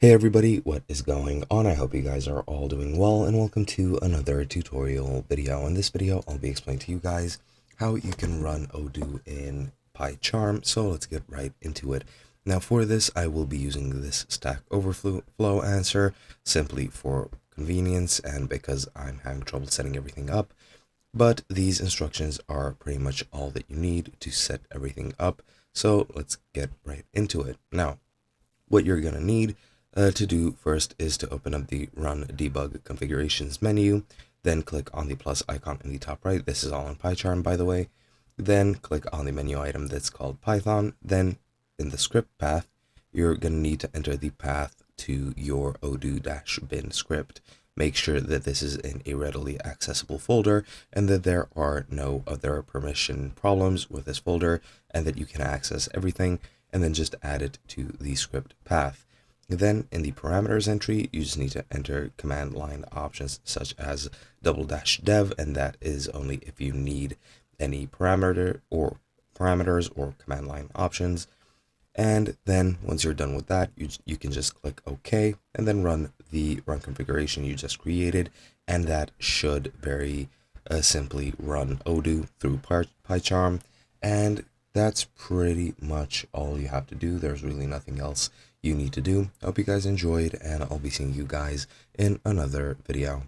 Hey everybody, what is going on? I hope you guys are all doing well and welcome to another tutorial video. In this video, I'll be explaining to you guys how you can run Odoo in PyCharm. So let's get right into it. Now for this, I will be using this Stack Overflow answer simply for convenience and because I'm having trouble setting everything up. But these instructions are pretty much all that you need to set everything up. So let's get right into it. Now, what you're going to need to do first is to open up the Run Debug Configurations menu, then click on the plus icon in the top right. This is all in PyCharm, by the way. Then click on the menu item that's called Python. Then in the script path, you're going to need to enter the path to your odoo-bin script. Make sure that this is in a readily accessible folder and that there are no other permission problems with this folder and that you can access everything, and then just add it to the script path. Then in the parameters entry, you just need to enter command line options such as --dev, and that is only if you need any parameters or command line options. And then once you're done with that, you can just click OK and then run the run configuration you just created, and that should very simply run Odoo through PyCharm. And that's pretty much all you have to do. There's really nothing else you need to do. I hope you guys enjoyed, and I'll be seeing you guys in another video.